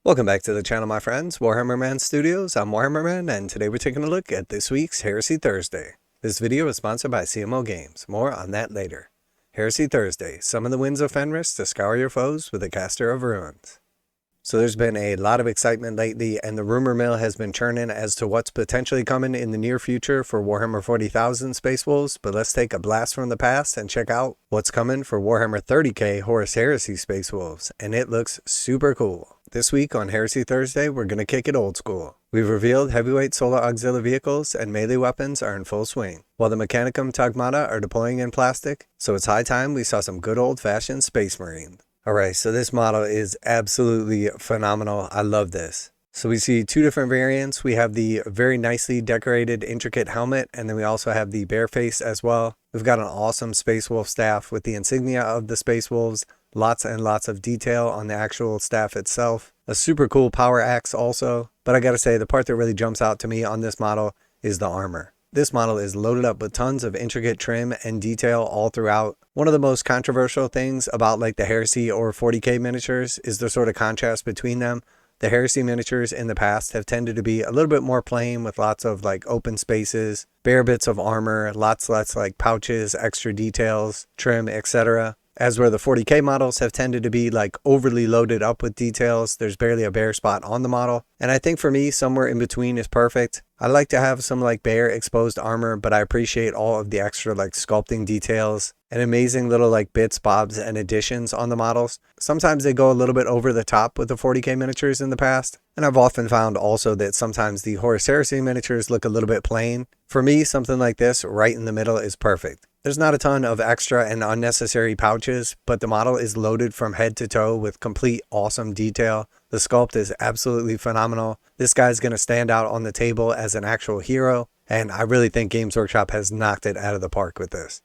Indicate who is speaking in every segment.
Speaker 1: Welcome back to the channel, my friends. Warhammer Man Studios. I'm Warhammer Man, and today we're taking a look at this week's Heresy Thursday. This video is sponsored by CMO Games. More on that later. Heresy Thursday. Summon the winds of Fenris to scour your foes with a caster of ruins. So there's been a lot of excitement lately, and the rumor mill has been churning as to what's potentially coming in the near future for Warhammer 40,000 Space Wolves. But let's take a blast from the past and check out what's coming for Warhammer 30k Horus Heresy Space Wolves, and it looks super cool. This week on Heresy Thursday, we're going to kick it old school. We've revealed heavyweight solar auxiliary vehicles and melee weapons are in full swing, while the Mechanicum Tagmata are deploying in plastic, so it's high time we saw some good old-fashioned Space Marines. Alright, so this model is absolutely phenomenal. I love this. So we see two different variants. We have the very nicely decorated intricate helmet, and then we also have the bare face as well. We've got an awesome Space Wolf staff with the insignia of the Space Wolves. Lots and lots of detail on the actual staff itself. A super cool power axe also. But I gotta say, the part that really jumps out to me on this model is the armor. This model is loaded up with tons of intricate trim and detail all throughout. One of the most controversial things about like the Heresy or 40k miniatures is the sort of contrast between them. The Heresy miniatures in the past have tended to be a little bit more plain with lots of like open spaces, bare bits of armor, lots less like pouches, extra details, trim, etc. As where the 40k models have tended to be like overly loaded up with details. There's barely a bare spot on the model. And I think for me, somewhere in between is perfect. I like to have some like bare exposed armor, but I appreciate all of the extra like sculpting details and amazing little like bits, bobs, and additions on the models. Sometimes they go a little bit over the top with the 40k miniatures in the past. And I've often found also that sometimes the Horus Heresy miniatures look a little bit plain. For me, something like this right in the middle is perfect. There's not a ton of extra and unnecessary pouches, but the model is loaded from head to toe with complete awesome detail. The sculpt is absolutely phenomenal. This guy's going to stand out on the table as an actual hero, and I really think Games Workshop has knocked it out of the park with this.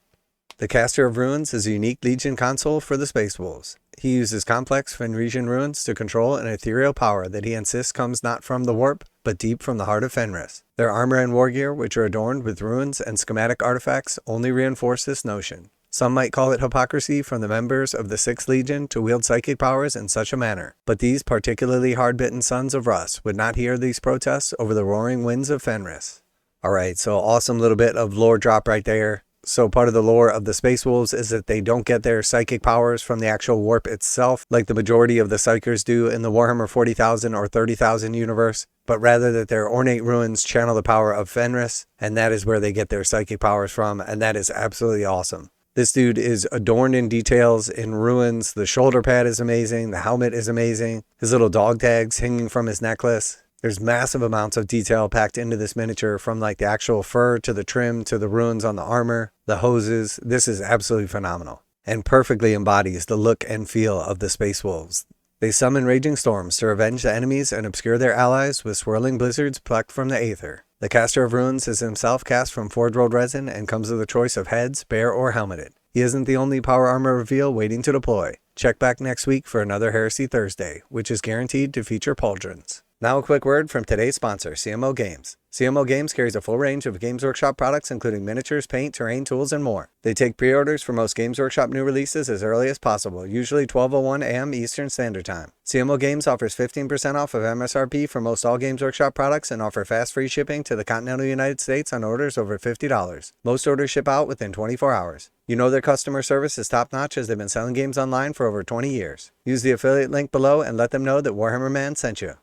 Speaker 1: The Caster of Ruins is a unique Legion console for the Space Wolves. He uses complex Fenresian ruins to control an ethereal power that he insists comes not from the warp, but deep from the heart of Fenris. Their armor and war gear, which are adorned with ruins and schematic artifacts, only reinforce this notion. Some might call it hypocrisy from the members of the 6th Legion to wield psychic powers in such a manner, but these particularly hard-bitten sons of Rus would not hear these protests over the roaring winds of Fenris. Alright, so awesome little bit of lore drop right there. So part of the lore of the Space Wolves is that they don't get their psychic powers from the actual warp itself, like the majority of the psykers do in the Warhammer 40,000 or 30,000 universe, but rather that their ornate ruins channel the power of Fenris, and that is where they get their psychic powers from, and that is absolutely awesome. This dude is adorned in details in ruins. The shoulder pad is amazing. The helmet is amazing. His little dog tags hanging from his necklace. There's massive amounts of detail packed into this miniature, from like the actual fur to the trim to the runes on the armor, the hoses. This is absolutely phenomenal and perfectly embodies the look and feel of the Space Wolves. They summon raging storms to revenge the enemies and obscure their allies with swirling blizzards plucked from the aether. The Caster of Ruins is himself cast from Forgeworld Resin and comes with a choice of heads, bare, or helmeted. He isn't the only power armor reveal waiting to deploy. Check back next week for another Heresy Thursday, which is guaranteed to feature pauldrons. Now a quick word from today's sponsor, CMO Games. CMO Games carries a full range of Games Workshop products including miniatures, paint, terrain, tools, and more. They take pre-orders for most Games Workshop new releases as early as possible, usually 12:01 a.m. Eastern Standard Time. CMO Games offers 15% off of MSRP for most all Games Workshop products and offer fast free shipping to the continental United States on orders over $50. Most orders ship out within 24 hours. You know their customer service is top-notch as they've been selling games online for over 20 years. Use the affiliate link below and let them know that Warhammer Man sent you.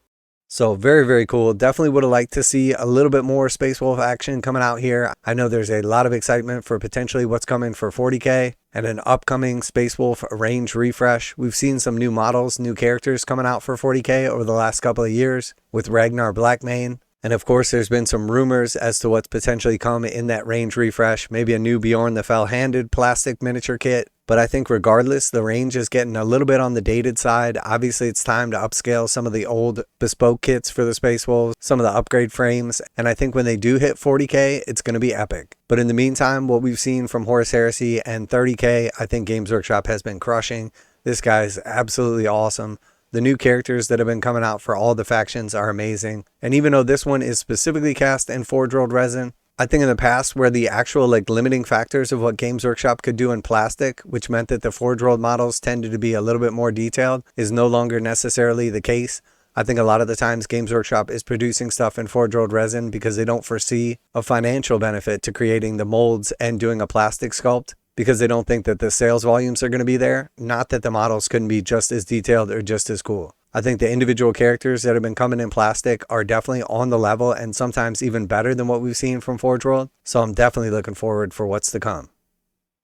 Speaker 1: So very, very cool. Definitely would have liked to see a little bit more Space Wolf action coming out here. I know there's a lot of excitement for potentially what's coming for 40k and an upcoming Space Wolf range refresh. We've seen some new models, new characters coming out for 40k over the last couple of years with Ragnar Blackmane. And of course, there's been some rumors as to what's potentially come in that range refresh. Maybe a new Bjorn the Fell-Handed plastic miniature kit. But I think regardless, the range is getting a little bit on the dated side. Obviously, it's time to upscale some of the old bespoke kits for the Space Wolves, some of the upgrade frames. And I think when they do hit 40k, it's going to be epic. But in the meantime, what we've seen from Horus Heresy and 30k, I think Games Workshop has been crushing. This guy's absolutely awesome. The new characters that have been coming out for all the factions are amazing. And even though this one is specifically cast in Forgeworld Resin, I think in the past where the actual like limiting factors of what Games Workshop could do in plastic, which meant that the Forgeworld models tended to be a little bit more detailed, is no longer necessarily the case. I think a lot of the times Games Workshop is producing stuff in Forgeworld Resin because they don't foresee a financial benefit to creating the molds and doing a plastic sculpt, because they don't think that the sales volumes are going to be there. Not that the models couldn't be just as detailed or just as cool. I think the individual characters that have been coming in plastic are definitely on the level and sometimes even better than what we've seen from Forgeworld. So I'm definitely looking forward for what's to come.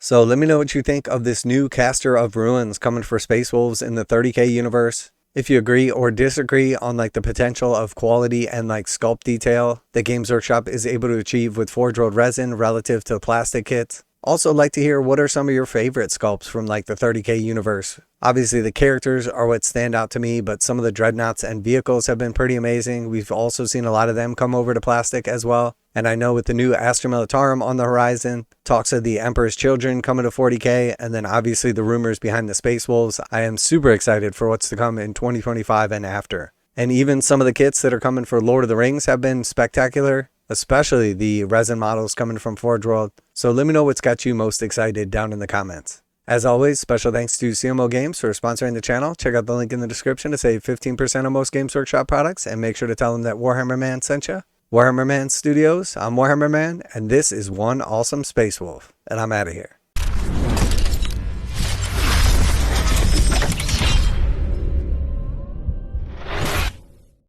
Speaker 1: So let me know what you think of this new Caster of Ruins coming for Space Wolves in the 30k universe. If you agree or disagree on like the potential of quality and like sculpt detail that Games Workshop is able to achieve with Forgeworld Resin relative to plastic kits. Also like to hear what are some of your favorite sculpts from like the 30k universe. Obviously the characters are what stand out to me, but some of the dreadnoughts and vehicles have been pretty amazing. We've also seen a lot of them come over to plastic as well. And I know with the new Astra Militarum on the horizon, talks of the Emperor's Children coming to 40k, and then obviously the rumors behind the Space Wolves, I am super excited for what's to come in 2025 and after. And even some of the kits that are coming for Lord of the Rings have been spectacular, especially the resin models coming from Forgeworld. So let me know what's got you most excited down in the comments. As always, special thanks to CMO Games for sponsoring the channel. Check out the link in the description to save 15% on most Games Workshop products, and make sure to tell them that Warhammer Man sent you. Warhammer Man Studios, I'm Warhammer Man, and this is one awesome Space Wolf, and I'm out of here.